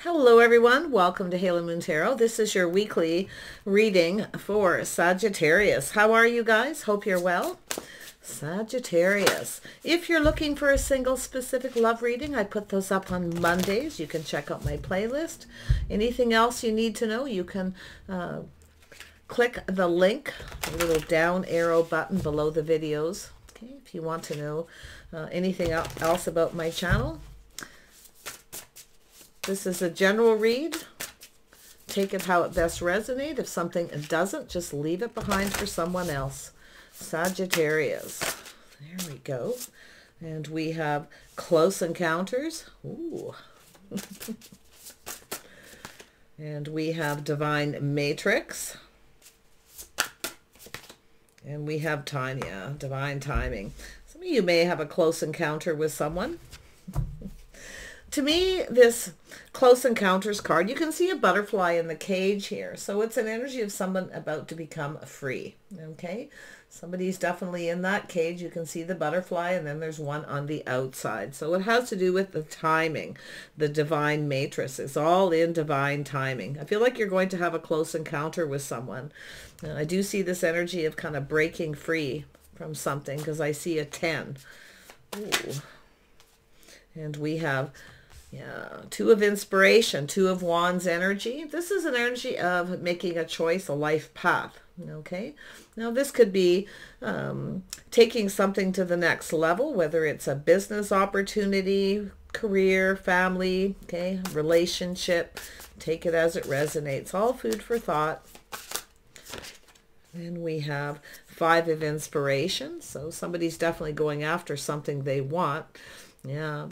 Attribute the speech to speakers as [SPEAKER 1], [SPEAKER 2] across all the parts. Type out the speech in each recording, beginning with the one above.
[SPEAKER 1] Hello everyone, welcome to Halo Moon Tarot. This is your weekly reading for Sagittarius. How are you guys? Hope you're well. Sagittarius. If you're looking for a single specific love reading, I put those up on Mondays. You can check out my playlist. Anything else you need to know, you can click the link, the little down arrow button below the videos. Okay, if you want to know anything else about my channel. This is a general read. Take it how it best resonates. If something doesn't, just leave it behind for someone else. Sagittarius. There we go. And we have close encounters. Ooh. And we have divine matrix. And we have time, yeah, divine timing. Some of you may have a close encounter with someone. To me, this close encounters card, you can see a butterfly in the cage here. So it's an energy of someone about to become free. Okay. Somebody's definitely in that cage. You can see the butterfly, and then there's one on the outside. So it has to do with the timing, the divine matrix. It's all in divine timing. I feel like you're going to have a close encounter with someone. I do see this energy of kind of breaking free from something because I see a 10. Ooh. And we have, yeah, Two of Inspiration, Two of Wands energy. This is an energy of making a choice, a life path. Okay. Now this could be taking something to the next level, whether it's a business opportunity, career, family, okay, relationship. Take it as it resonates. All food for thought. And we have Five of Inspiration. So somebody's definitely going after something they want. Yeah,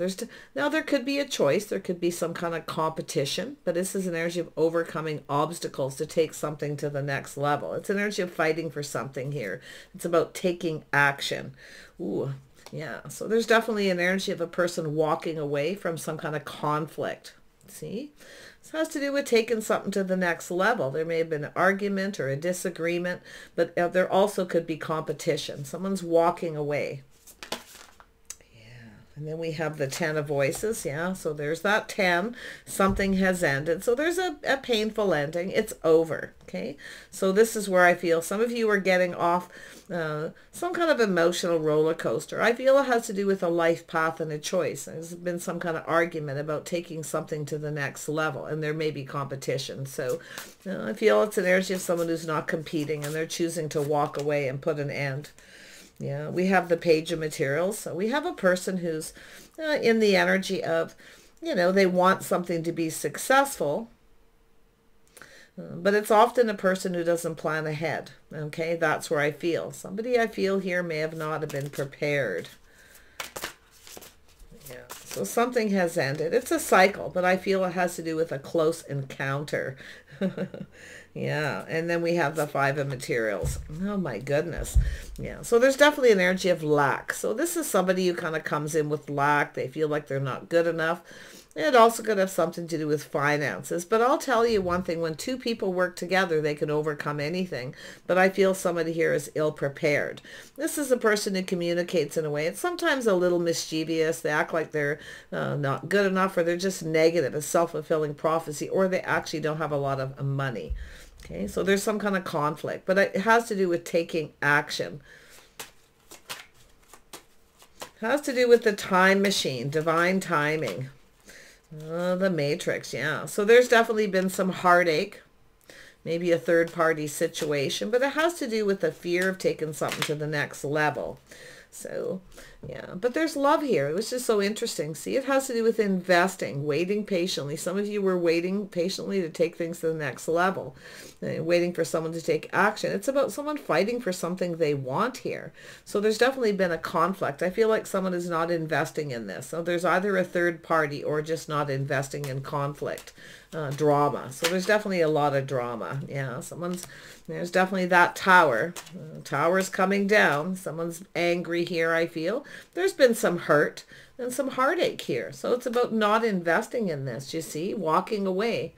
[SPEAKER 1] now there could be a choice. There could be some kind of competition, but this is an energy of overcoming obstacles to take something to the next level. It's an energy of fighting for something here. It's about taking action. Ooh, yeah. So there's definitely an energy of a person walking away from some kind of conflict. See? This has to do with taking something to the next level. There may have been an argument or a disagreement, but there also could be competition. Someone's walking away. And then we have the 10 of Voices. Yeah, so there's that 10. Something has ended. So there's a painful ending. It's over. Okay, so this is where I feel some of you are getting off some kind of emotional roller coaster. I feel it has to do with a life path and a choice. There's been some kind of argument about taking something to the next level, and there may be competition. So I feel it's an energy of someone who's not competing, and they're choosing to walk away and put an end. Yeah, we have the Page of Materials. So we have a person who's in the energy of, you know, they want something to be successful, but it's often a person who doesn't plan ahead. Okay, that's where I feel. Somebody I feel here may have not have been prepared. Yeah, so something has ended. It's a cycle, but I feel it has to do with a close encounter. Yeah, and then we have the Five of Materials. Oh my goodness. Yeah, so there's definitely an energy of lack. So this is somebody who kind of comes in with lack. They feel like they're not good enough. It also could have something to do with finances. But I'll tell you one thing, when two people work together, they can overcome anything. But I feel somebody here is ill-prepared. This is a person who communicates in a way. It's sometimes a little mischievous. They act like they're not good enough, or they're just negative, a self-fulfilling prophecy, or they actually don't have a lot of money. Okay, so there's some kind of conflict, but it has to do with taking action. It has to do with the time machine, divine timing. The Matrix, yeah. So there's definitely been some heartache, maybe a third-party situation, but it has to do with the fear of taking something to the next level. So, yeah, but there's love here. It was just so interesting. See, it has to do with investing, waiting patiently. Some of you were waiting patiently to take things to the next level, waiting for someone to take action. It's about someone fighting for something they want here. So there's definitely been a conflict. I feel like someone is not investing in this. So there's either a third party or just not investing in conflict, drama. So there's definitely a lot of drama. Yeah, there's definitely that tower. Tower's coming down. Someone's angry here, I feel. There's been some hurt and some heartache here. So it's about not investing in this, you see, walking away.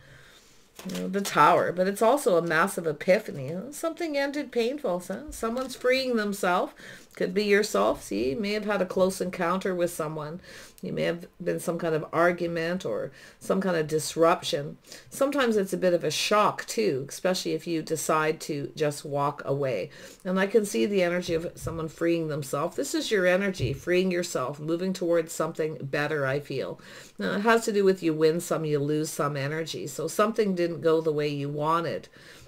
[SPEAKER 1] The Tower, but it's also a massive epiphany. Something ended painful. So someone's freeing themselves. Could be yourself. See, you may have had a close encounter with someone. You may have been some kind of argument or some kind of disruption. Sometimes it's a bit of a shock too, especially if you decide to just walk away. And I can see the energy of someone freeing themselves. This is your energy, freeing yourself, moving towards something better, I feel. Now, it has to do with you win some, you lose some energy. So something didn't go the way you wanted.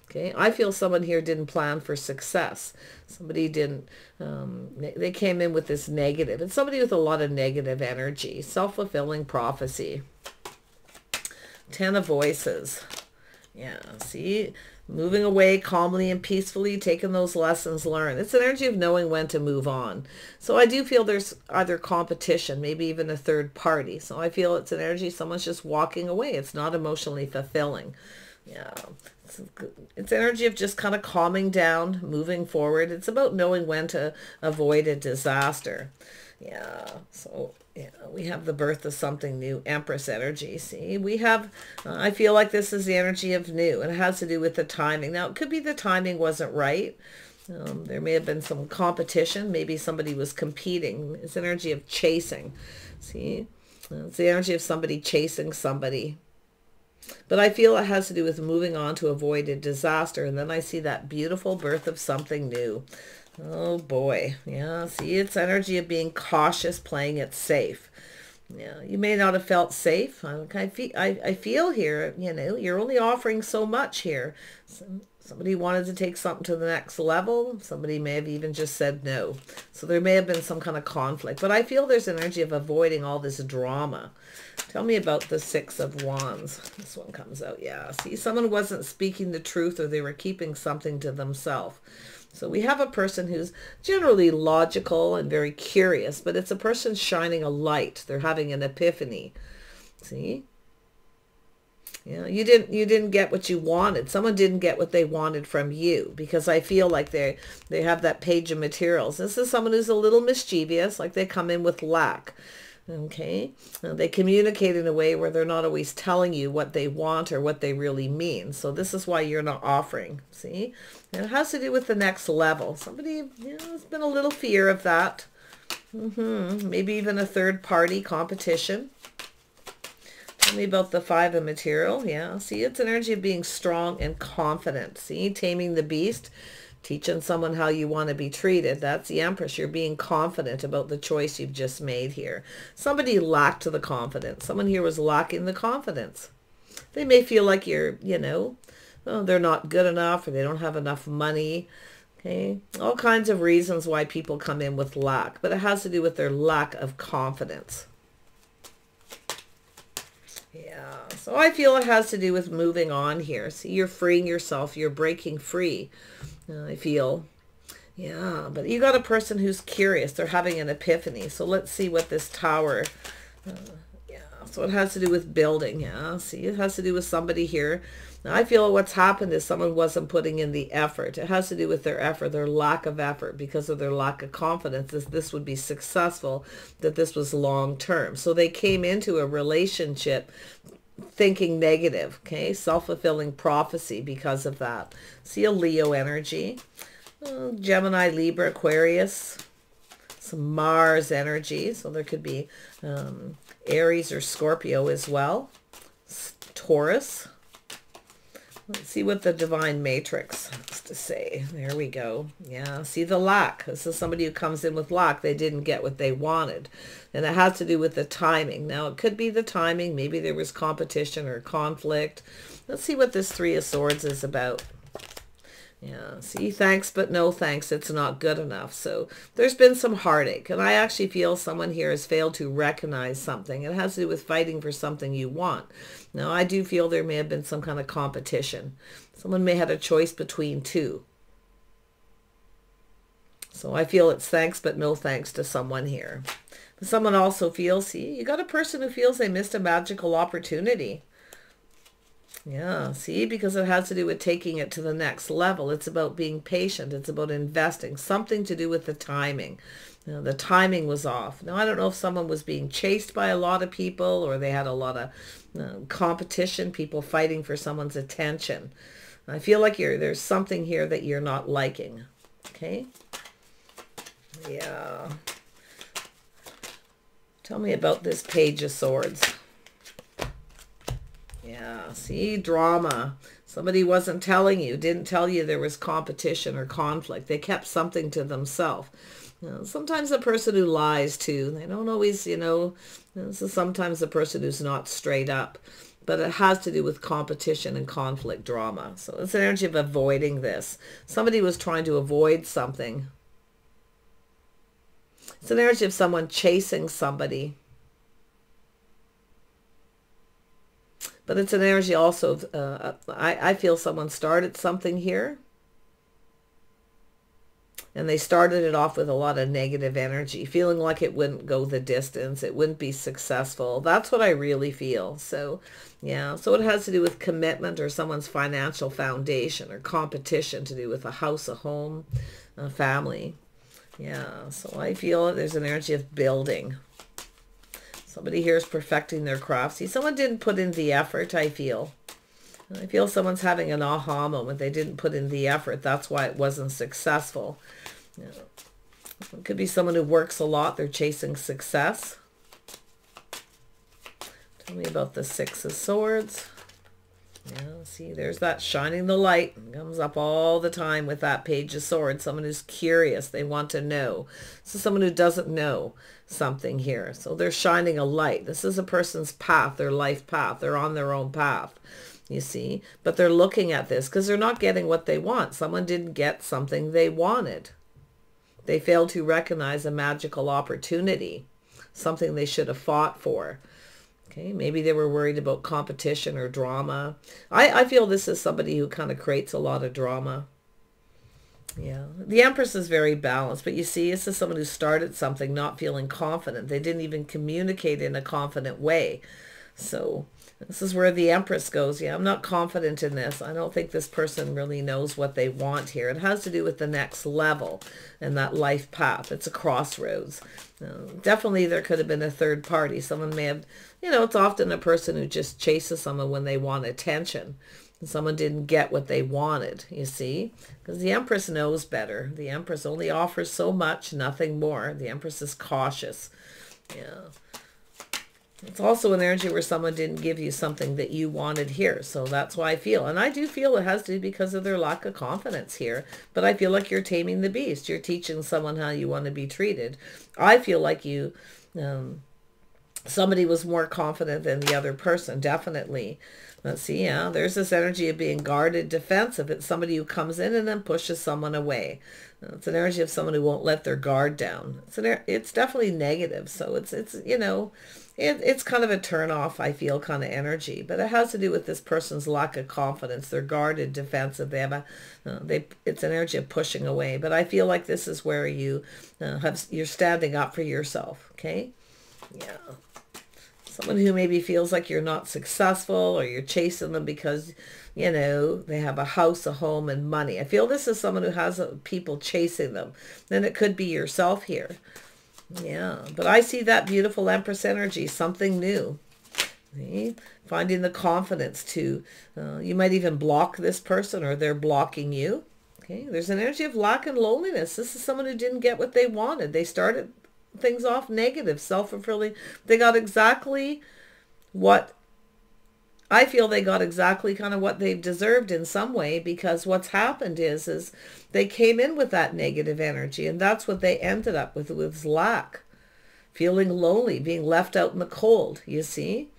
[SPEAKER 1] Okay, I feel someone here didn't plan for success. Somebody didn't, they came in with this negative. It's somebody with a lot of negative energy. Self-fulfilling prophecy. 10 of Voices. Yeah, see, moving away calmly and peacefully, taking those lessons learned. It's an energy of knowing when to move on. So I do feel there's either competition, maybe even a third party. So I feel it's an energy, someone's just walking away. It's not emotionally fulfilling. Yeah, it's energy of just kind of calming down, moving forward. It's about knowing when to avoid a disaster. Yeah, so yeah, we have the birth of something new, Empress energy. See, we have, I feel like this is the energy of new, and it has to do with the timing. Now, it could be the timing wasn't right. There may have been some competition. Maybe somebody was competing. It's energy of chasing. See, it's the energy of somebody chasing somebody. But I feel it has to do with moving on to avoid a disaster. And then I see that beautiful birth of something new. Oh boy. Yeah, see, it's energy of being cautious, playing it safe. Yeah, you may not have felt safe. I feel here, you know, you're only offering so much here. Somebody wanted to take something to the next level. Somebody may have even just said no. So there may have been some kind of conflict. But I feel there's energy of avoiding all this drama. Tell me about the Six of Wands. This one comes out. Yeah, see, someone wasn't speaking the truth, or they were keeping something to themselves. So we have a person who's generally logical and very curious, but it's a person shining a light. They're having an epiphany. See? Yeah, you didn't get what you wanted. Someone didn't get what they wanted from you, because I feel like they have that page of materials. This is someone who's a little mischievous, like they come in with lack. Okay, they communicate in a way where they're not always telling you what they want or what they really mean. So this is why you're not offering. See, and it has to do with the next level. Somebody, you know, there's been a little fear of that. Maybe even a third party competition. Tell me about the Five of Material. Yeah, see, it's an energy of being strong and confident. See, taming the beast. Teaching someone how you want to be treated. That's the Empress. You're being confident about the choice you've just made here. Somebody lacked the confidence. Someone here was lacking the confidence. They may feel like you're, you know, oh, they're not good enough, or they don't have enough money. Okay, all kinds of reasons why people come in with lack, but it has to do with their lack of confidence. Yeah, so I feel it has to do with moving on here. See, you're freeing yourself. You're breaking free. I feel, yeah, but you got a person who's curious. They're having an epiphany. So let's see what this Tower, yeah, so it has to do with building. Yeah, see, it has to do with somebody here. Now, I feel what's happened is someone wasn't putting in the effort. It has to do with their effort, their lack of effort, because of their lack of confidence that this would be successful, that this was long term. So they came into a relationship thinking negative, okay? Self-fulfilling prophecy because of that. See a Leo energy. Gemini, Libra, Aquarius. Some Mars energy. So there could be Aries or Scorpio as well. Taurus. Let's see what the Divine Matrix has to say. There we go. Yeah, see the lack. This is somebody who comes in with lack. They didn't get what they wanted. And it has to do with the timing. Now, it could be the timing. Maybe there was competition or conflict. Let's see what this Three of Swords is about. Yeah, see, thanks, but no thanks. It's not good enough. So there's been some heartache. And I actually feel someone here has failed to recognize something. It has to do with fighting for something you want. Now, I do feel there may have been some kind of competition. Someone may have a choice between two. So I feel it's thanks, but no thanks to someone here. But someone also feels, see, you got a person who feels they missed a magical opportunity. Yeah, see, because it has to do with taking it to the next level. It's about being patient. It's about investing. Something to do with the timing. You know, the timing was off. Now, I don't know if someone was being chased by a lot of people, or they had a lot of competition, people fighting for someone's attention. I feel like there's something here that you're not liking. Okay? Yeah. Tell me about this Page of Swords. Yeah, see, drama. Somebody wasn't telling you, didn't tell you there was competition or conflict. They kept something to themselves. You know, sometimes the person who lies too, they don't always, you know, this is sometimes the person who's not straight up. But it has to do with competition and conflict drama. So it's an energy of avoiding this. Somebody was trying to avoid something. It's an energy of someone chasing somebody. But it's an energy also of, I feel someone started something here. And they started it off with a lot of negative energy, feeling like it wouldn't go the distance. It wouldn't be successful. That's what I really feel. So, yeah. So it has to do with commitment or someone's financial foundation, or competition to do with a house, a home, a family. Yeah. So I feel there's an energy of building. Somebody here is perfecting their craft. See, someone didn't put in the effort, I feel. I feel someone's having an aha moment. They didn't put in the effort. That's why it wasn't successful. You know, it could be someone who works a lot. They're chasing success. Tell me about the Six of Swords. Yeah, see, there's that shining the light. It comes up all the time with that Page of Swords. Someone who's curious. They want to know. This is someone who doesn't know something here. So they're shining a light. This is a person's path, their life path. They're on their own path. You see, but they're looking at this because they're not getting what they want. Someone didn't get something they wanted. They failed to recognize a magical opportunity, something they should have fought for. Okay, maybe they were worried about competition or drama. I feel this is somebody who kind of creates a lot of drama. Yeah, the Empress is very balanced, but you see, this is someone who started something not feeling confident. They didn't even communicate in a confident way. So this is where the Empress goes. Yeah, I'm not confident in this. I don't think this person really knows what they want here. It has to do with the next level and that life path. It's a crossroads. Definitely there could have been a third party. Someone may have, you know, it's often a person who just chases someone when they want attention. And someone didn't get what they wanted, you see? Because the Empress knows better. The Empress only offers so much, nothing more. The Empress is cautious. Yeah. It's also an energy where someone didn't give you something that you wanted here. So that's why I feel. And I do feel it has to be because of their lack of confidence here. But I feel like you're taming the beast. You're teaching someone how you want to be treated. I feel like you, somebody was more confident than the other person, definitely. Let's see, yeah, there's this energy of being guarded, defensive. It's somebody who comes in and then pushes someone away. It's an energy of someone who won't let their guard down. It's definitely negative. So it's you know, it's kind of a turn off, I feel, kind of energy. But it has to do with this person's lack of confidence. They're guarded, defensive. They have it's an energy of pushing away. But I feel like this is where you you're standing up for yourself. Okay, yeah. Someone who maybe feels like you're not successful, or you're chasing them because, you know, they have a house, a home, and money. I feel this is someone who has people chasing them. Then it could be yourself here. Yeah, but I see that beautiful Empress energy, something new. See? Finding the confidence to, you might even block this person, or they're blocking you. Okay, there's an energy of lack and loneliness. This is someone who didn't get what they wanted. They started things off negative, self-fulfilling. They got exactly what, I feel they got exactly kind of what they've deserved in some way, because what's happened is they came in with that negative energy, and that's what they ended up with lack, feeling lonely, being left out in the cold, you see?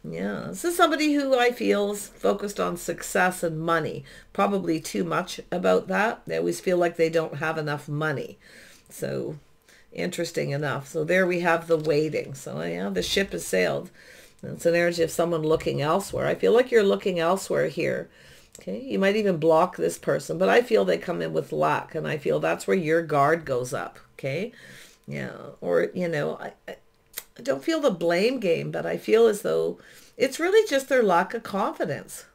[SPEAKER 1] Yeah, this is somebody who I feel is focused on success and money, probably too much about that. They always feel like they don't have enough money. So interesting enough. So there we have the waiting. So yeah, the ship has sailed. It's an energy of someone looking elsewhere. I feel like you're looking elsewhere here. Okay, you might even block this person, but I feel they come in with lack, and I feel that's where your guard goes up. Okay, yeah, or you know, I don't feel the blame game, but I feel as though it's really just their lack of confidence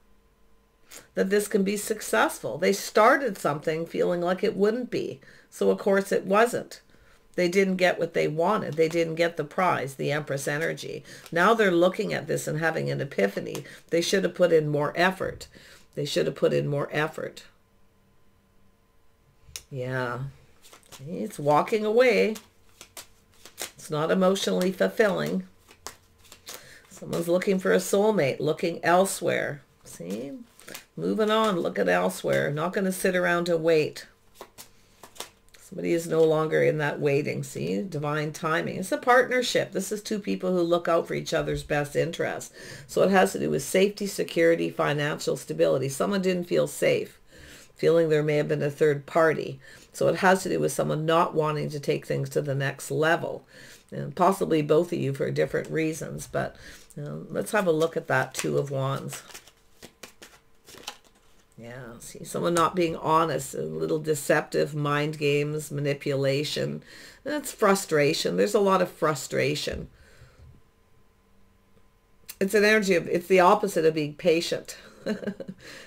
[SPEAKER 1] that this can be successful. They started something feeling like it wouldn't be, so of course it wasn't. They didn't get what they wanted. They didn't get the prize, the Empress energy. Now they're looking at this and having an epiphany. They should have put in more effort. They should have put in more effort. Yeah. It's walking away. It's not emotionally fulfilling. Someone's looking for a soulmate, looking elsewhere. See? Moving on, looking elsewhere. Not going to sit around and wait. Somebody is no longer in that waiting. See? Divine timing. It's a partnership. This is two people who look out for each other's best interests. So it has to do with safety, security, financial stability. Someone didn't feel safe, feeling there may have been a third party. So it has to do with someone not wanting to take things to the next level. And possibly both of you for different reasons. But let's have a look at that Two of Wands. Yeah, see, someone not being honest, a little deceptive, mind games, manipulation. That's frustration. There's a lot of frustration. It's an energy of, it's the opposite of being patient.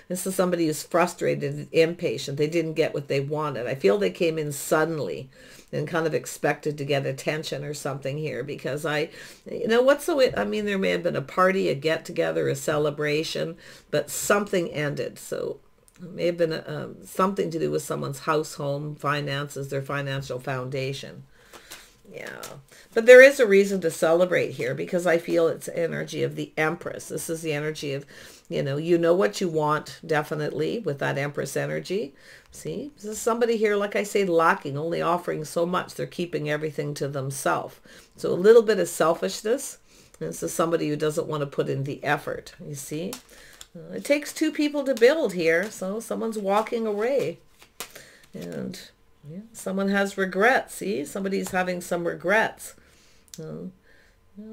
[SPEAKER 1] This is somebody who's frustrated and impatient. They didn't get what they wanted. I feel they came in suddenly and kind of expected to get attention or something here, because what's the way, I mean, there may have been a party, a get-together, a celebration, but something ended. So it may have been something to do with someone's house, home, finances, their financial foundation. Yeah, but there is a reason to celebrate here, because I feel it's energy of the Empress. This is the energy of, you know what you want, definitely, with that Empress energy. See, this is somebody here, like I say, lacking, only offering so much. They're keeping everything to themselves. So a little bit of selfishness. This is somebody who doesn't want to put in the effort, you see. It takes two people to build here, so someone's walking away. And yeah, someone has regrets. See, somebody's having some regrets.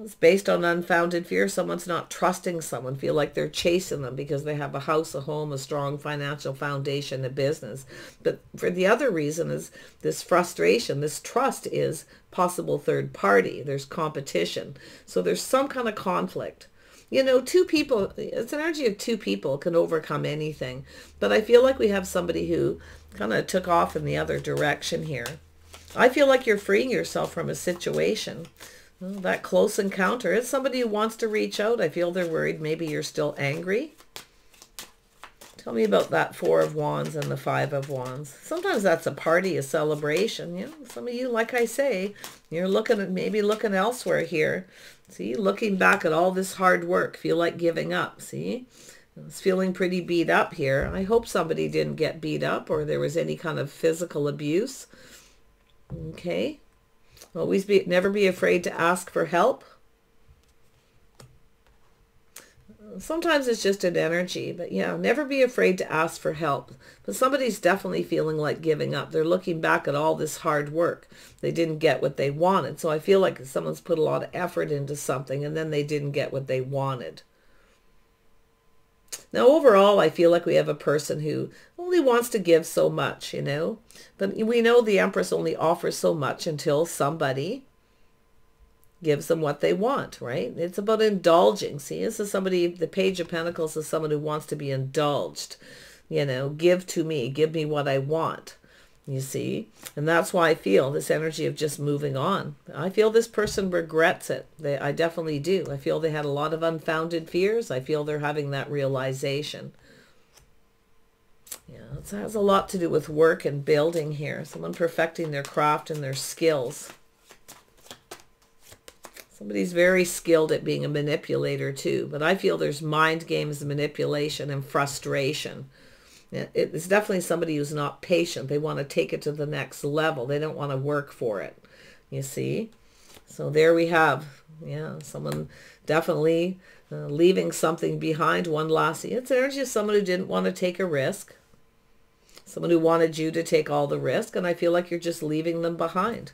[SPEAKER 1] It's based on unfounded fear. Someone's not trusting someone, feel like they're chasing them because they have a house, a home, a strong financial foundation, a business. But for the other reason is this frustration, this trust is possible third party. There's competition. So there's some kind of conflict. Two people, it's an energy of two people can overcome anything. But I feel like we have somebody who kind of took off in the other direction here. I feel like you're freeing yourself from a situation. Well, that close encounter is somebody who wants to reach out. I feel they're worried. Maybe you're still angry. Tell me about that Four of Wands and the Five of Wands. Sometimes that's a party, a celebration. Some of you, like I say, you're maybe looking elsewhere here. See, looking back at all this hard work, feel like giving up. See, it's feeling pretty beat up here. I hope somebody didn't get beat up or there was any kind of physical abuse. Okay. Never be afraid to ask for help. Sometimes it's just an energy, but yeah, never be afraid to ask for help. But somebody's definitely feeling like giving up. They're looking back at all this hard work. They didn't get what they wanted. So I feel like someone's put a lot of effort into something and then they didn't get what they wanted. Now, overall, I feel like we have a person who only wants to give so much, But we know the Empress only offers so much until somebody gives them what they want, right? It's about indulging. See, this is somebody, the Page of Pentacles is someone who wants to be indulged. Give to me, give me what I want, you see? And that's why I feel this energy of just moving on. I feel this person regrets it. I definitely do. I feel they had a lot of unfounded fears. I feel they're having that realization. Yeah, it has a lot to do with work and building here. Someone perfecting their craft and their skills. Somebody's very skilled at being a manipulator too, but I feel there's mind games, manipulation, and frustration. It's definitely somebody who's not patient. They want to take it to the next level. They don't want to work for it, you see? So there we have, yeah, someone definitely leaving something behind. One last, it's energy of someone who didn't want to take a risk. Someone who wanted you to take all the risk, and I feel like you're just leaving them behind.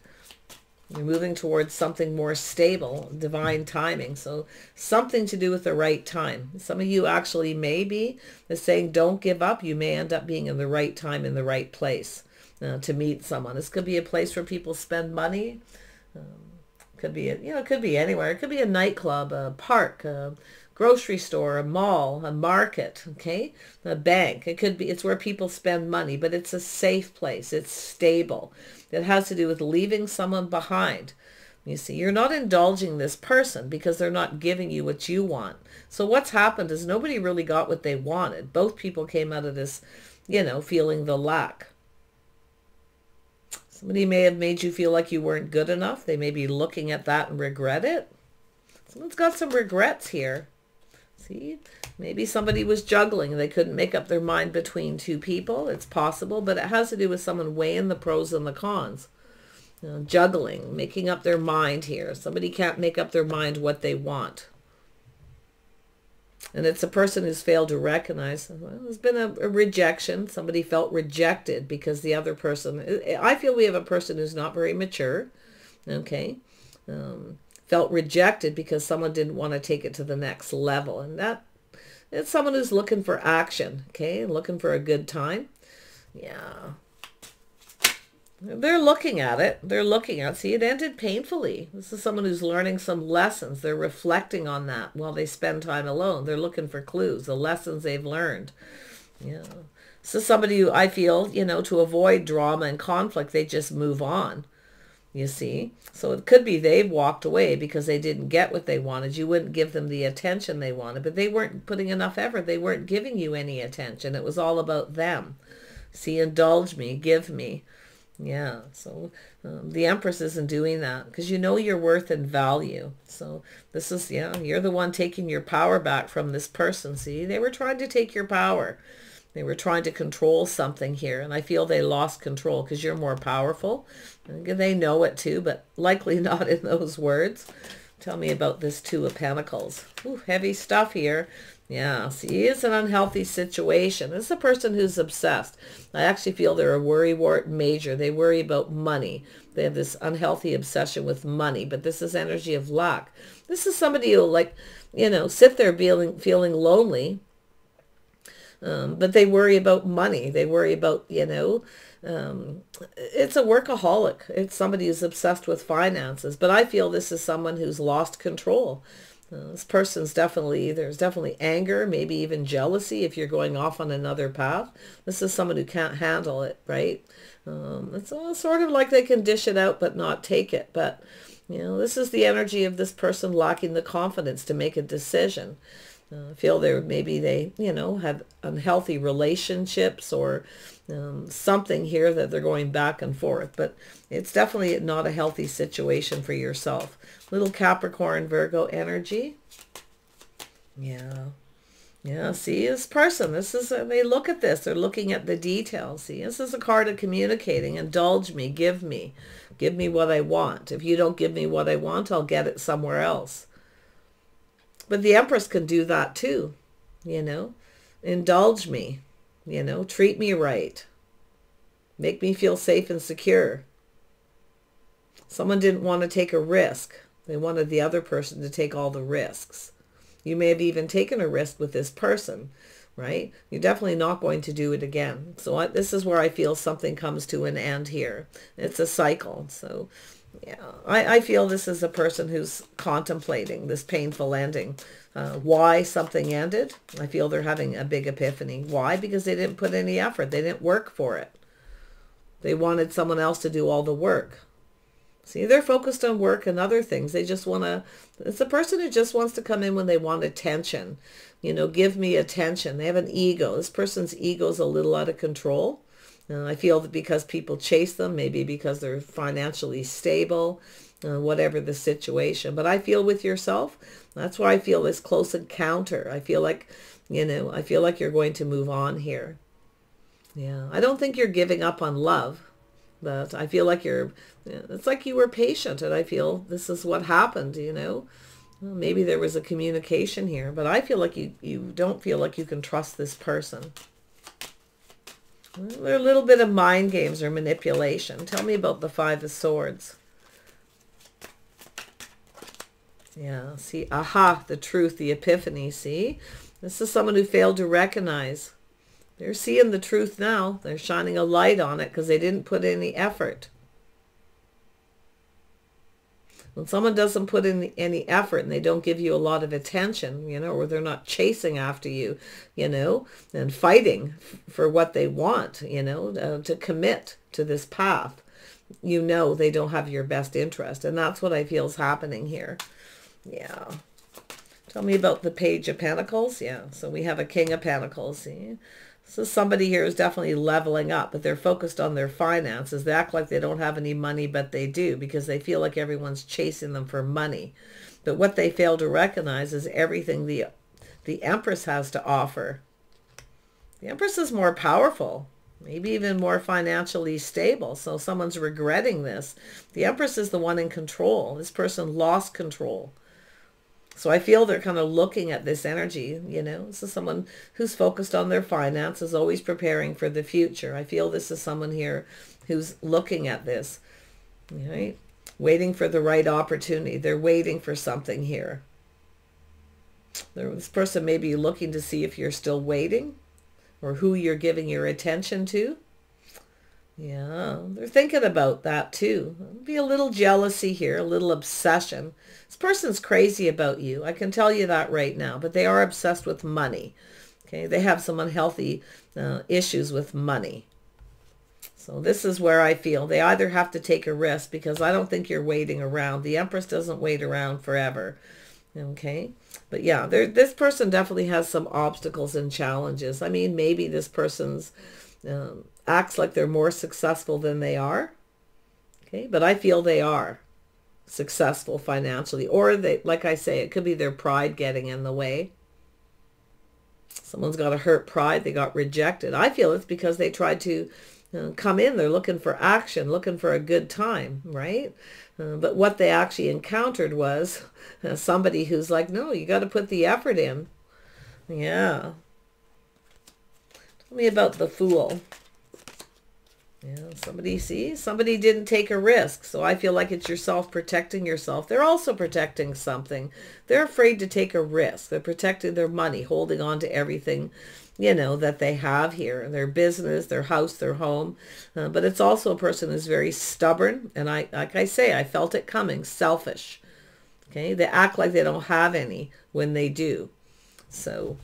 [SPEAKER 1] You're moving towards something more stable, divine timing. So something to do with the right time. Some of you actually may be saying, don't give up. You may end up being in the right time, in the right place to meet someone. This could be a place where people spend money. Could be, it could be anywhere. It could be a nightclub, a park, a grocery store, a mall, a market, okay? A bank. It's where people spend money, but it's a safe place. It's stable. It has to do with leaving someone behind. You see, you're not indulging this person because they're not giving you what you want. So what's happened is nobody really got what they wanted. Both people came out of this, feeling the lack. Somebody may have made you feel like you weren't good enough. They may be looking at that and regret it. Someone's got some regrets here. See, maybe somebody was juggling. They couldn't make up their mind between two people. It's possible, but it has to do with someone weighing the pros and the cons. You know, juggling, making up their mind here. Somebody can't make up their mind what they want. And it's a person who's failed to recognize, well, there's been a rejection. Somebody felt rejected because the other person, I feel we have a person who's not very mature, okay, felt rejected because someone didn't want to take it to the next level. And that, it's someone who's looking for action, okay, looking for a good time. Yeah. They're looking at it. They're looking at it. See, it ended painfully. This is someone who's learning some lessons. They're reflecting on that while they spend time alone. They're looking for clues, the lessons they've learned. Yeah. So somebody who I feel, you know, to avoid drama and conflict, they just move on. You see? So it could be they've walked away because they didn't get what they wanted. You wouldn't give them the attention they wanted, but they weren't putting enough effort. They weren't giving you any attention. It was all about them. See, indulge me, give me. Yeah, so the Empress isn't doing that because you know your worth and value. So this is, yeah, you're the one taking your power back from this person. See, they were trying to take your power. They were trying to control something here. And I feel they lost control because you're more powerful. And they know it too, but likely not in those words. Tell me about this Two of Pentacles. Ooh, heavy stuff here. Yeah, see, it's an unhealthy situation. This is a person who's obsessed. I actually feel they're a worrywart major. They worry about money. They have this unhealthy obsession with money, but this is energy of lack. This is somebody who, like, you know, sit there feeling lonely, but they worry about money. They worry about, you know, it's a workaholic. It's somebody who's obsessed with finances, but I feel this is someone who's lost control. This person's there's definitely anger, maybe even jealousy if you're going off on another path. This is someone who can't handle it, right? It's sort of like they can dish it out but not take it. But, you know, this is the energy of this person lacking the confidence to make a decision. I feel maybe they, you know, have unhealthy relationships or something here that they're going back and forth. But it's definitely not a healthy situation for yourself. Little Capricorn, Virgo energy. Yeah. Yeah, see, this person, this is, they look at this. They're looking at the details. See, this is a card of communicating. Indulge me, give me. Give me what I want. If you don't give me what I want, I'll get it somewhere else. But the Empress can do that too, you know. Indulge me, you know. Treat me right. Make me feel safe and secure. Someone didn't want to take a risk. They wanted the other person to take all the risks. You may have even taken a risk with this person, right? You're definitely not going to do it again. So this is where I feel something comes to an end here. It's a cycle. So yeah, I feel this is a person who's contemplating this painful ending. Why something ended? I feel they're having a big epiphany. Why? Because they didn't put any effort. They didn't work for it. They wanted someone else to do all the work. See, they're focused on work and other things. They just want to, it's a person who just wants to come in when they want attention. You know, give me attention. They have an ego. This person's ego is a little out of control. I feel that because people chase them, maybe because they're financially stable, whatever the situation. But I feel with yourself, that's why I feel this close encounter. I feel like, you know, I feel like you're going to move on here. Yeah, I don't think you're giving up on love. But I feel like it's like you were patient, and I feel this is what happened, you know. Well, maybe there was a communication here, but I feel like you don't feel like you can trust this person. Well, there are a little bit of mind games or manipulation. Tell me about the Five of Swords. Yeah, see, aha, the truth, the epiphany, see? This is someone who failed to recognize. They're seeing the truth now. They're shining a light on it because they didn't put any effort. When someone doesn't put in any effort and they don't give you a lot of attention, you know, or they're not chasing after you, you know, and fighting for what they want, you know, to commit to this path, you know, they don't have your best interest. And that's what I feel is happening here. Yeah. Tell me about the Page of Pentacles. Yeah, so we have a King of Pentacles. See? So somebody here is definitely leveling up, but they're focused on their finances. They act like they don't have any money, but they do, because they feel like everyone's chasing them for money. But what they fail to recognize is everything the Empress has to offer. The Empress is more powerful, maybe even more financially stable. So someone's regretting this. The Empress is the one in control. This person lost control. So I feel they're kind of looking at this energy, you know. This is someone who's focused on their finances, always preparing for the future. I feel this is someone here who's looking at this, right? Waiting for the right opportunity. They're waiting for something here. This person may be looking to see if you're still waiting or who you're giving your attention to. Yeah, they're thinking about that too. There'll be a little jealousy here, a little obsession. This person's crazy about you. I can tell you that right now, but they are obsessed with money. Okay, they have some unhealthy issues with money. So this is where I feel they either have to take a risk, because I don't think you're waiting around. The Empress doesn't wait around forever. Okay, but yeah, this person definitely has some obstacles and challenges. I mean, maybe this person's acts like they're more successful than they are. Okay, but I feel they are successful financially, or they, like I say, it could be their pride getting in the way. Someone's got a hurt pride. They got rejected. I feel it's because they tried to come in. They're looking for action, looking for a good time, right? But what they actually encountered was somebody who's like, no, you got to put the effort in. Yeah. Tell me about the Fool. Yeah, somebody didn't take a risk. So I feel like it's yourself protecting yourself. They're also protecting something. They're afraid to take a risk. They're protecting their money, holding on to everything, you know, that they have here, their business, their house, their home. But it's also a person who's very stubborn. And like I say, I felt it coming, selfish. Okay, they act like they don't have any when they do. So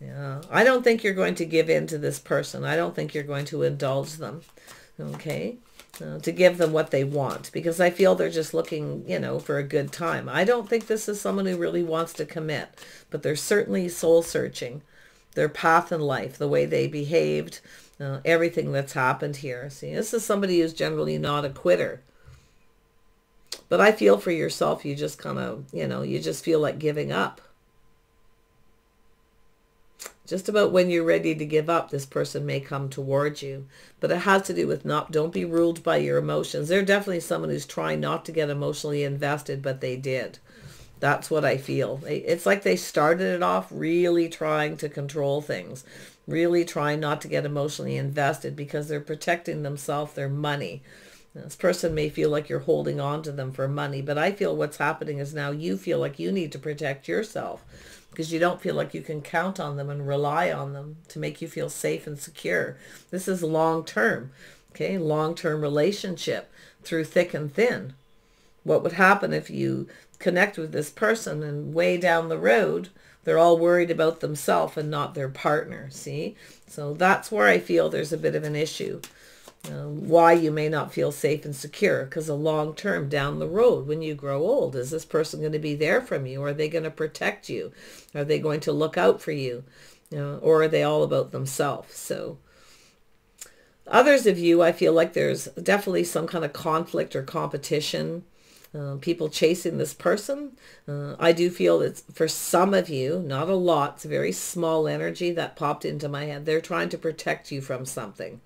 [SPEAKER 1] yeah, I don't think you're going to give in to this person. I don't think you're going to indulge them, okay, to give them what they want, because I feel they're just looking, you know, for a good time. I don't think this is someone who really wants to commit, but they're certainly soul searching their path in life, the way they behaved, everything that's happened here. See, this is somebody who's generally not a quitter. But I feel for yourself, you just kind of, you know, you just feel like giving up. Just about when you're ready to give up, this person may come towards you. But it has to do with don't be ruled by your emotions. They're definitely someone who's trying not to get emotionally invested, but they did. That's what I feel. It's like they started it off really trying to control things, really trying not to get emotionally invested, because they're protecting themselves, their money. This person may feel like you're holding on to them for money, but I feel what's happening is now you feel like you need to protect yourself, because you don't feel like you can count on them and rely on them to make you feel safe and secure. This is long-term, okay? Long-term relationship through thick and thin. What would happen if you connect with this person and way down the road, they're all worried about themselves and not their partner, see? So that's where I feel there's a bit of an issue. Why you may not feel safe and secure, because a long term down the road, when you grow old, is this person going to be there from you? Are they going to protect you? Are they going to look out for you? Or are they all about themselves? So others of you, I feel like there's definitely some kind of conflict or competition, people chasing this person. I do feel it's for some of you, not a lot, it's a very small energy that popped into my head. They're trying to protect you from something.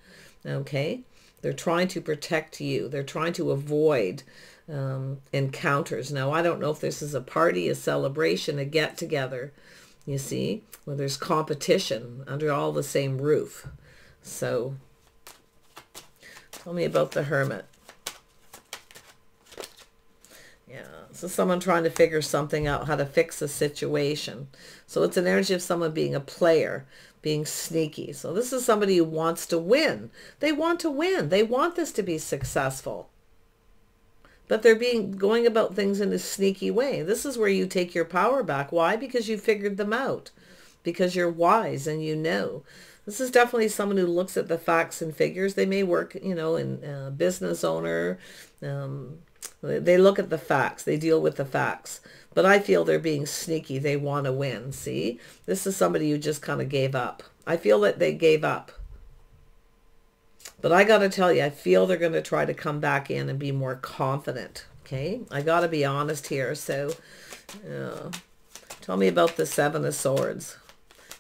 [SPEAKER 1] Okay, they're trying to protect you. They're trying to avoid encounters. Now, I don't know if this is a party, a celebration, a get-together, you see, where there's competition under all the same roof. So, tell me about the Hermit. Yeah, so someone trying to figure something out, how to fix a situation. So it's an energy of someone being a player, being sneaky. So this is somebody who wants to win. They want to win. They want this to be successful. But they're going about things in a sneaky way. This is where you take your power back. Why? Because you figured them out. Because you're wise and you know. This is definitely someone who looks at the facts and figures. They may work, you know, in business owner, They look at the facts. They deal with the facts. But I feel they're being sneaky. They want to win. See? This is somebody who just kind of gave up. I feel that they gave up. But I got to tell you, I feel they're going to try to come back in and be more confident. Okay? I got to be honest here. So, tell me about the Seven of Swords.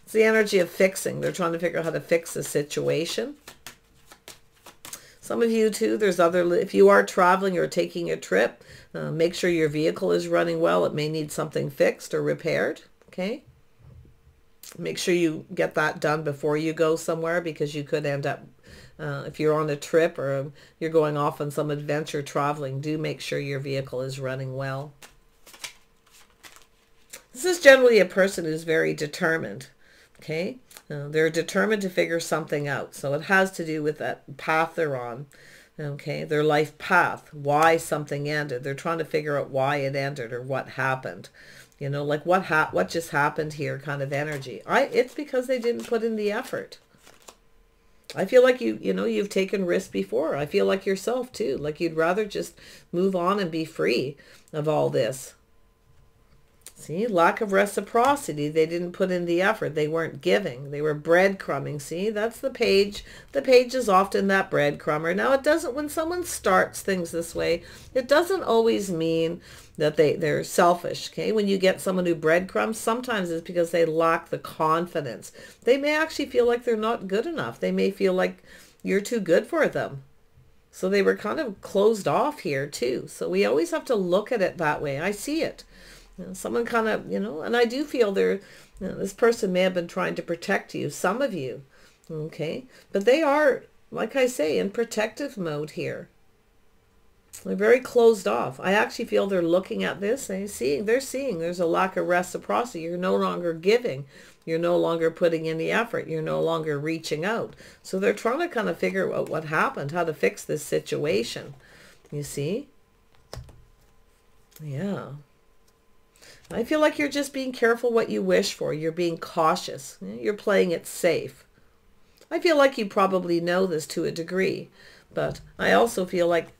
[SPEAKER 1] It's the energy of fixing. They're trying to figure out how to fix the situation. Some of you too, there's other, if you are traveling or taking a trip, make sure your vehicle is running well. It may need something fixed or repaired. Okay? Make sure you get that done before you go somewhere, because you could end up, if you're on a trip or you're going off on some adventure traveling, do make sure your vehicle is running well. This is generally a person who's very determined. Okay? They're determined to figure something out. So it has to do with that path they're on. Okay? Their life path. Why something ended. They're trying to figure out why it ended or what happened. You know, like what just happened here kind of energy. It's because they didn't put in the effort. I feel like you've taken risks before. I feel like yourself too. Like you'd rather just move on and be free of all this. See, lack of reciprocity. They didn't put in the effort. They weren't giving. They were breadcrumbing. See, that's the page. The page is often that breadcrumber. Now, it doesn't, when someone starts things this way, it doesn't always mean that they're selfish. Okay, when you get someone who breadcrumbs, sometimes it's because they lack the confidence. They may actually feel like they're not good enough. They may feel like you're too good for them. So they were kind of closed off here too. So we always have to look at it that way. I see it. Someone kind of, and I do feel this person may have been trying to protect you, some of you, okay? But they are, like I say, in protective mode here. They're very closed off. I actually feel they're looking at this and they're seeing there's a lack of reciprocity. You're no longer giving. You're no longer putting in the effort. You're no longer reaching out. So they're trying to kind of figure out what happened, how to fix this situation. You see? Yeah. I feel like you're just being careful what you wish for. You're being cautious. You're playing it safe. I feel like you probably know this to a degree, but I also feel like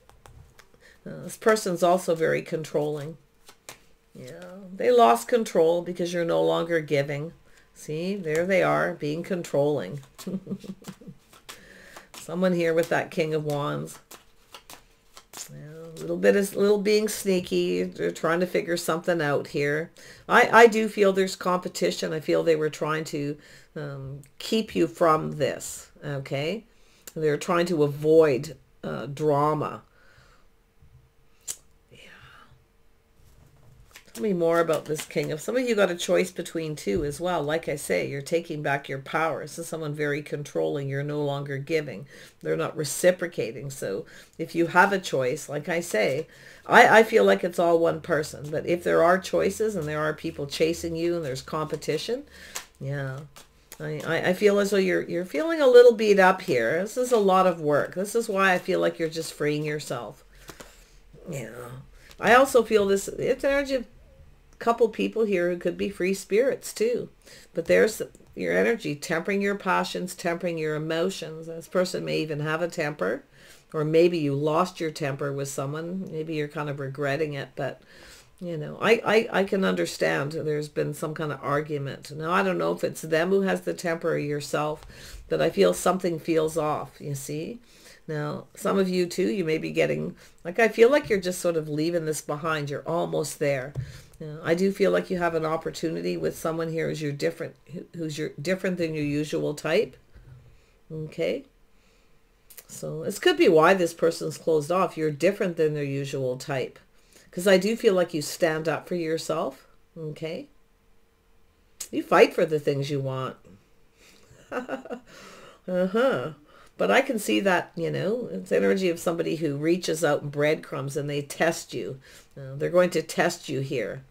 [SPEAKER 1] this person's also very controlling. Yeah, they lost control because you're no longer giving. See, there they are, being controlling. Someone here with that King of Wands. A little being sneaky. They're trying to figure something out here. I do feel there's competition. I feel they were trying to keep you from this. Okay, they're trying to avoid drama. Yeah. Tell me more about this King of. Some of you got a choice between two as well. Like I say, you're taking back your power. This is someone very controlling. You're no longer giving. They're not reciprocating. So if you have a choice, like I say, I feel like it's all one person. But if there are choices and there are people chasing you and there's competition, yeah, I feel as though you're feeling a little beat up here. This is a lot of work. This is why I feel like you're just freeing yourself. Yeah. I also feel it's energy of couple people here who could be free spirits too. But there's your energy, tempering your passions, tempering your emotions. This person may even have a temper, or maybe you lost your temper with someone. Maybe you're kind of regretting it, but I can understand there's been some kind of argument. Now, I don't know if it's them who has the temper or yourself, but I feel something feels off, you see? Now, some of you too, you may be getting, I feel like you're just sort of leaving this behind. You're almost there. I do feel like you have an opportunity with someone here who's different than your usual type. Okay. So this could be why this person's closed off. You're different than their usual type. Because I do feel like you stand up for yourself. Okay. You fight for the things you want. But I can see that, it's energy of somebody who reaches out and breadcrumbs and they test you. They're going to test you here.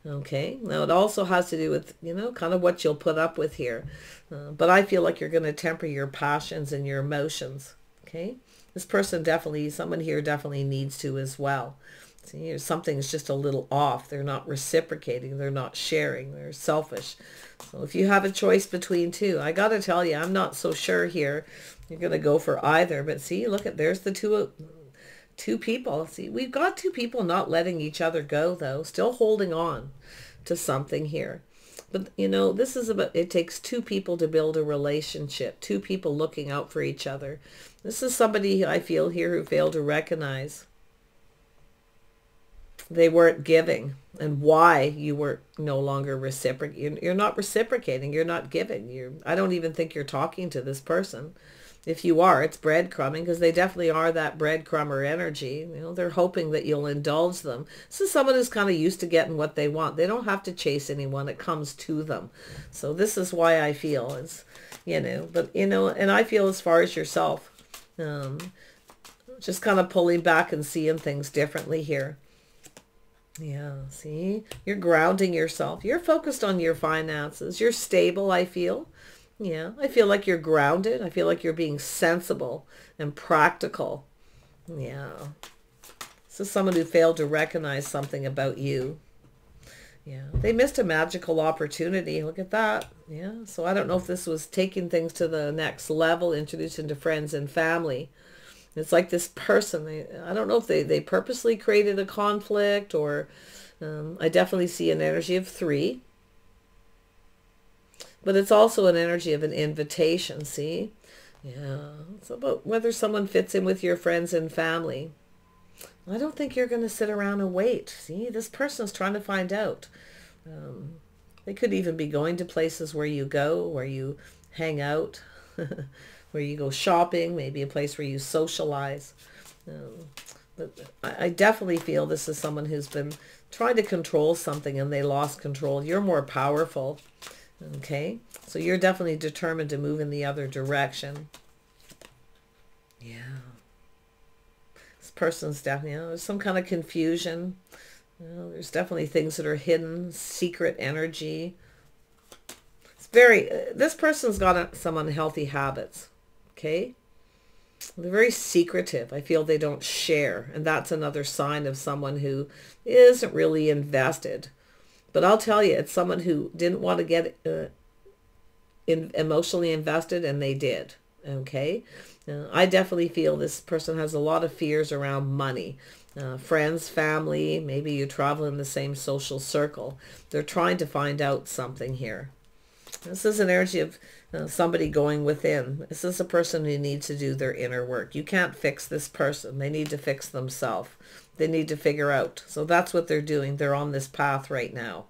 [SPEAKER 1] Okay. Now it also has to do with, kind of what you'll put up with here. But I feel like you're going to temper your passions and your emotions. Okay. This person someone here definitely needs to as well. See, something's just a little off. They're not reciprocating. They're not sharing. They're selfish. So if you have a choice between two, I got to tell you, I'm not so sure here. You're going to go for either. But see, look there's the Two people. See, we've got two people not letting each other go, though. Still holding on to something here. But, you know, this is about, it takes two people to build a relationship. Two people looking out for each other. This is somebody I feel here who failed to recognize they weren't giving, and why you were no longer reciprocating. You're not reciprocating. You're not giving. I don't even think you're talking to this person. If you are, it's breadcrumbing, because they definitely are that breadcrumber energy. You know, they're hoping that you'll indulge them. This is someone who's kind of used to getting what they want. They don't have to chase anyone. It comes to them. So this is why I feel it's, you know, but, you know, and I feel as far as yourself, just kind of pulling back and seeing things differently here. Yeah, see, you're grounding yourself. You're focused on your finances. You're stable, I feel. Yeah, I feel like you're grounded. I feel like you're being sensible and practical. Yeah. This is someone who failed to recognize something about you. Yeah, they missed a magical opportunity. Look at that. Yeah, so I don't know if this was taking things to the next level, introducing to friends and family. It's like this person, I don't know if they purposely created a conflict, or I definitely see an energy of 3. But it's also an energy of an invitation, see? Yeah, it's about whether someone fits in with your friends and family. I don't think you're going to sit around and wait. See, this person's trying to find out. They could even be going to places where you go, where you hang out, where you go shopping, maybe a place where you socialize. But I definitely feel this is someone who's been trying to control something and they lost control. You're more powerful. Okay, so you're definitely determined to move in the other direction. Yeah. This person's definitely, you know, there's some kind of confusion. You know, there's definitely things that are hidden, secret energy. It's very, this person's got some unhealthy habits. Okay. They're very secretive. I feel they don't share. And that's another sign of someone who isn't really invested. But I'll tell you, it's someone who didn't want to get emotionally invested, and they did. Okay. I definitely feel this person has a lot of fears around money. Friends, family, maybe you travel in the same social circle. They're trying to find out something here. This is an energy of somebody going within. This is a person who needs to do their inner work. You can't fix this person. They need to fix themselves. They need to figure out. So that's what they're doing. They're on this path right now.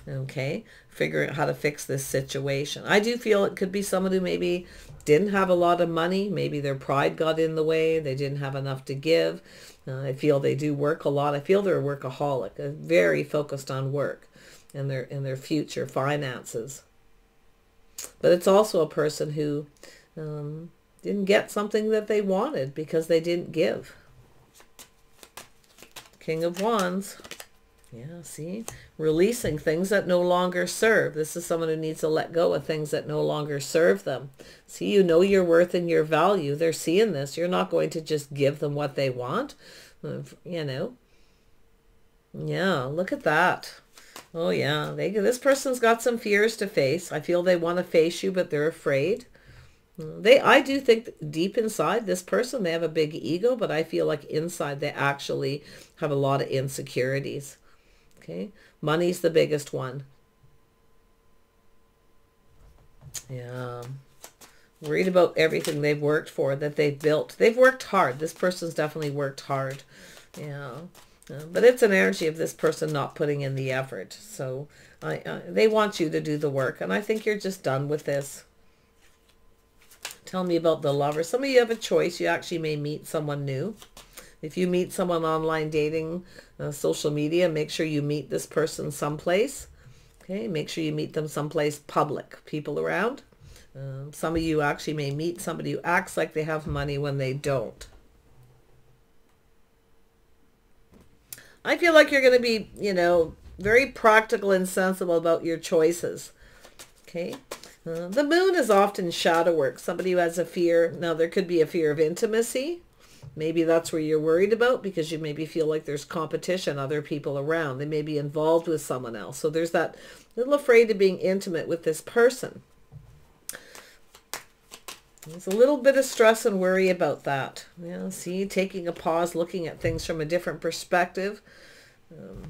[SPEAKER 1] Okay. Figuring out how to fix this situation. I do feel it could be someone who maybe didn't have a lot of money. Maybe their pride got in the way. They didn't have enough to give. I feel they do work a lot. I feel they're a workaholic, very focused on work and their future finances. But it's also a person who didn't get something that they wanted because they didn't give. King of Wands. Yeah, see? Releasing things that no longer serve. This is someone who needs to let go of things that no longer serve them. See, you know your worth and your value. They're seeing this. You're not going to just give them what they want. You know. Yeah, look at that. Oh, yeah. This person's got some fears to face. I feel they want to face you, but they're afraid. I do think deep inside this person, they have a big ego, but I feel like inside they actually have a lot of insecurities. Okay. Money's the biggest one. Yeah. Worried about everything they've worked for, that they've built. They've worked hard. This person's definitely worked hard. Yeah. But it's an energy of this person not putting in the effort. So they want you to do the work. And I think you're just done with this. Tell me about the lover. Some of you have a choice. You actually may meet someone new. If you meet someone online dating, social media, make sure you meet this person someplace. Okay, make sure you meet them someplace public, people around. Some of you actually may meet somebody who acts like they have money when they don't. I feel like you're going to be, you know, very practical and sensible about your choices. Okay. The moon is often shadow work. Somebody who has a fear. Now, there could be a fear of intimacy. Maybe that's where you're worried about because you maybe feel like there's competition, other people around. They may be involved with someone else. So there's that little afraid of being intimate with this person. There's a little bit of stress and worry about that. See, taking a pause, looking at things from a different perspective.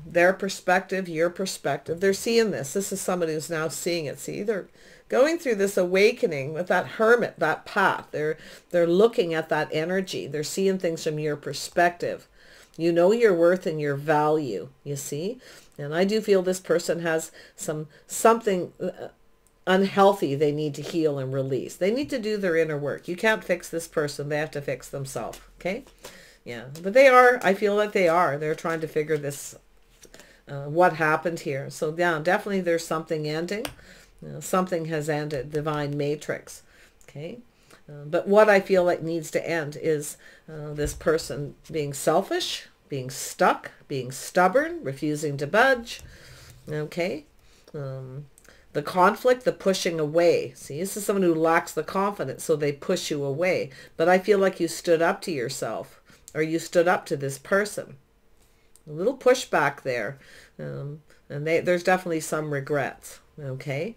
[SPEAKER 1] Their perspective, your perspective. They're seeing this. This is somebody who's now seeing it. See, they're going through this awakening with that hermit, that path. They're looking at that energy. They're seeing things from your perspective. You know your worth and your value, you see? And I do feel this person has something unhealthy they need to heal and release. They need to do their inner work. You can't fix this person. They have to fix themselves, okay? Yeah, but they are, I feel like they are. They're trying to figure this, what happened here. So yeah, definitely there's something ending. Something has ended, divine matrix, okay? But what I feel like needs to end is this person being selfish, being stuck, being stubborn, refusing to budge, okay? The conflict, the pushing away. See, this is someone who lacks the confidence, so they push you away. But I feel like you stood up to yourself, or you stood up to this person. A little pushback there. And there's definitely some regrets, okay?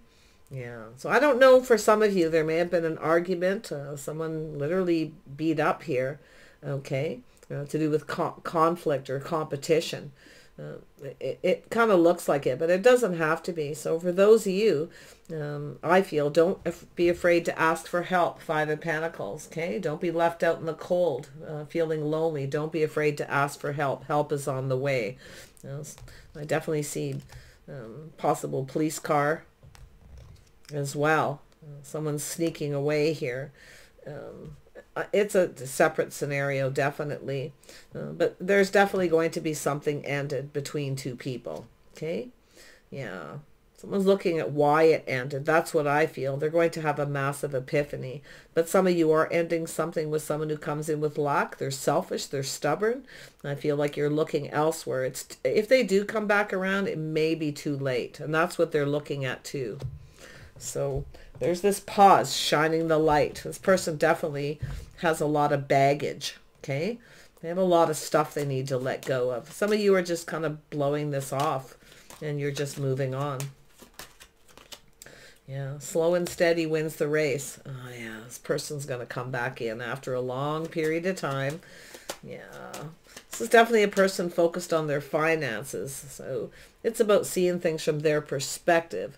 [SPEAKER 1] Yeah, so I don't know, for some of you, there may have been an argument, someone literally beat up here, okay, to do with conflict or competition. It kind of looks like it, but it doesn't have to be. So for those of you, I feel, don't be afraid to ask for help, Five of Pentacles, okay? Don't be left out in the cold, feeling lonely. Don't be afraid to ask for help. Help is on the way. I definitely see possible police car as well. Someone's sneaking away here. It's a separate scenario, definitely. But there's definitely going to be something ended between two people. Okay? Yeah. Someone's looking at why it ended. That's what I feel. They're going to have a massive epiphany. But some of you are ending something with someone who comes in with lack. They're selfish. They're stubborn. I feel like you're looking elsewhere. If they do come back around, it may be too late. And that's what they're looking at too. So there's this pause, shining the light. This person definitely has a lot of baggage, okay? They have a lot of stuff they need to let go of. Some of you are just kind of blowing this off and you're just moving on. Yeah, slow and steady wins the race. Oh yeah, this person's going to come back in after a long period of time. Yeah, this is definitely a person focused on their finances. So it's about seeing things from their perspective.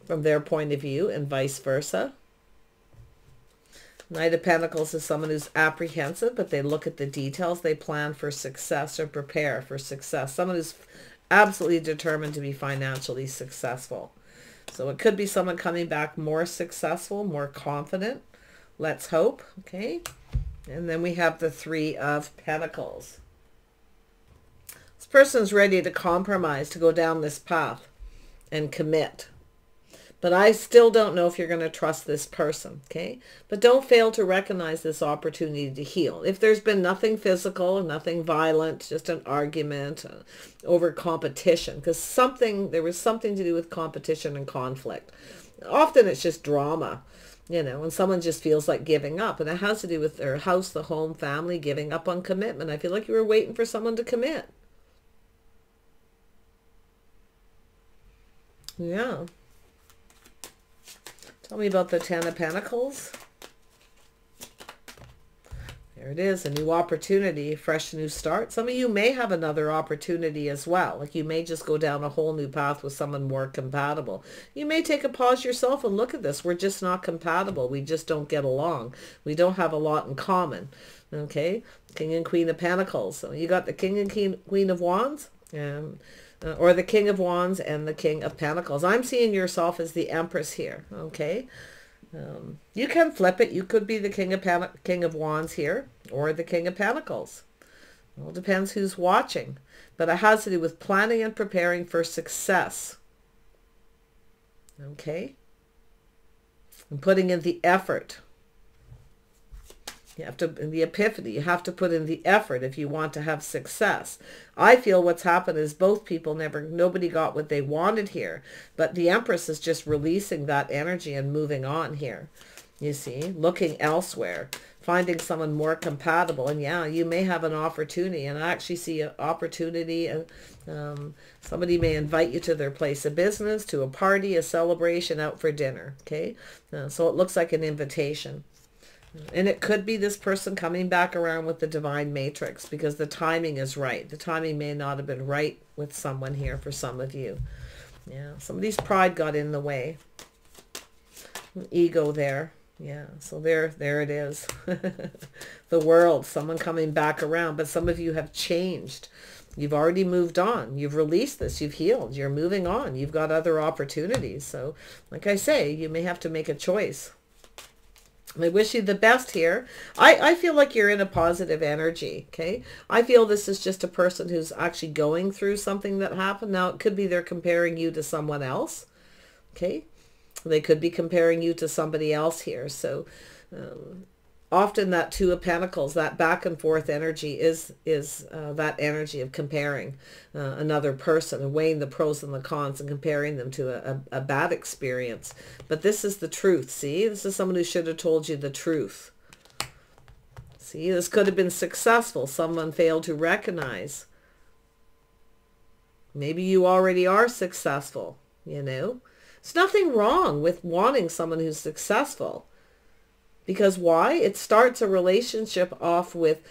[SPEAKER 1] From their point of view, and vice versa. Knight of Pentacles is someone who's apprehensive, but they look at the details. They plan for success or prepare for success. Someone who's absolutely determined to be financially successful. So it could be someone coming back more successful, more confident. Let's hope. Okay. And then we have the Three of Pentacles. This person's ready to compromise, to go down this path and commit. But I still don't know if you're going to trust this person, okay? But don't fail to recognize this opportunity to heal. If there's been nothing physical, nothing violent, just an argument over competition, because there was something to do with competition and conflict. Often it's just drama, you know, and someone just feels like giving up. And it has to do with their house, the home, family, giving up on commitment. I feel like you were waiting for someone to commit. Yeah. Tell me about the Ten of Pentacles. There it is, a new opportunity, a fresh new start. Some of you may have another opportunity as well. Like you may just go down a whole new path with someone more compatible. You may take a pause yourself and look at this. We're just not compatible. We just don't get along. We don't have a lot in common. Okay? King and Queen of Pentacles. So you got the King and Queen of Wands. Or the King of Wands and the King of Pentacles. I'm seeing yourself as the Empress here, okay? You can flip it. You could be the King of Wands here or the King of Pentacles. It all depends who's watching. But it has to do with planning and preparing for success, okay? And putting in the effort. You have to, in the epiphany, you have to put in the effort if you want to have success. I feel what's happened is both people nobody got what they wanted here. But the Empress is just releasing that energy and moving on here. you see, looking elsewhere, finding someone more compatible. And yeah, you may have an opportunity, and I actually see an opportunity, and somebody may invite you to their place of business, to a party, a celebration, out for dinner. Okay, so it looks like an invitation. And it could be this person coming back around with the divine matrix, because the timing is right. The timing may not have been right with someone here for some of you. Yeah, somebody's pride got in the way. Ego there. Yeah, so there it is. The world, someone coming back around, but some of you have changed. You've already moved on. You've released this. You've healed. You're moving on. You've got other opportunities. So, like I say, you may have to make a choice. I wish you the best here. I feel like you're in a positive energy, okay? I feel this is just a person who's actually going through something that happened. Now, it could be they're comparing you to someone else, okay? They could be comparing you to somebody else here. So often that Two of Pentacles, that back and forth energy is that energy of comparing another person and weighing the pros and the cons and comparing them to a bad experience. But this is the truth. See, this is someone who should have told you the truth. See, this could have been successful. Someone failed to recognize. Maybe you already are successful, you know. There's nothing wrong with wanting someone who's successful. Because why? It starts a relationship off with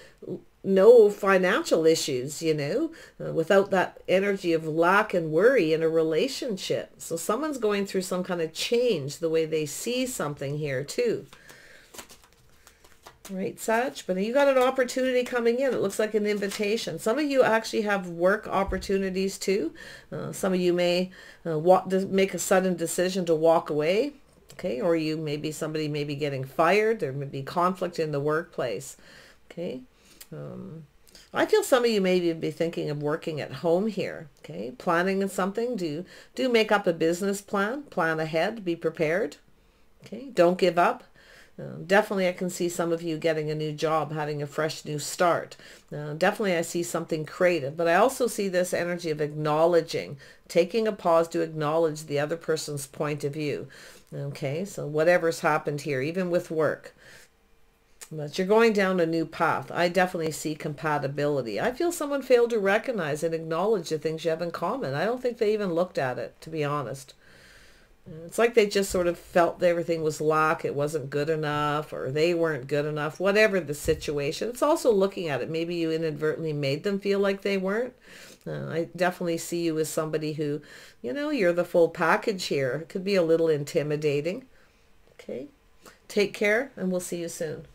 [SPEAKER 1] no financial issues, you know, without that energy of lack and worry in a relationship. So someone's going through some kind of change the way they see something here too. Right, Sag? But you got an opportunity coming in. It looks like an invitation. Some of you actually have work opportunities too. Some of you may make a sudden decision to walk away. Okay, or you maybe somebody may be getting fired. There may be conflict in the workplace. Okay, I feel some of you may even be thinking of working at home here. Okay, planning something. Do make up a business plan. Plan ahead. Be prepared. Okay, don't give up. Definitely I can see some of you getting a new job, having a fresh new start. Definitely I see something creative, but I also see this energy of acknowledging, taking a pause to acknowledge the other person's point of view. Okay, so whatever's happened here, even with work. But you're going down a new path. I definitely see compatibility. I feel someone failed to recognize and acknowledge the things you have in common. I don't think they even looked at it, to be honest. It's like they just sort of felt that everything was lack, it wasn't good enough, or they weren't good enough, whatever the situation. It's also looking at it. Maybe you inadvertently made them feel like they weren't. I definitely see you as somebody who, you know, you're the full package here. It could be a little intimidating. Okay. Take care, and we'll see you soon.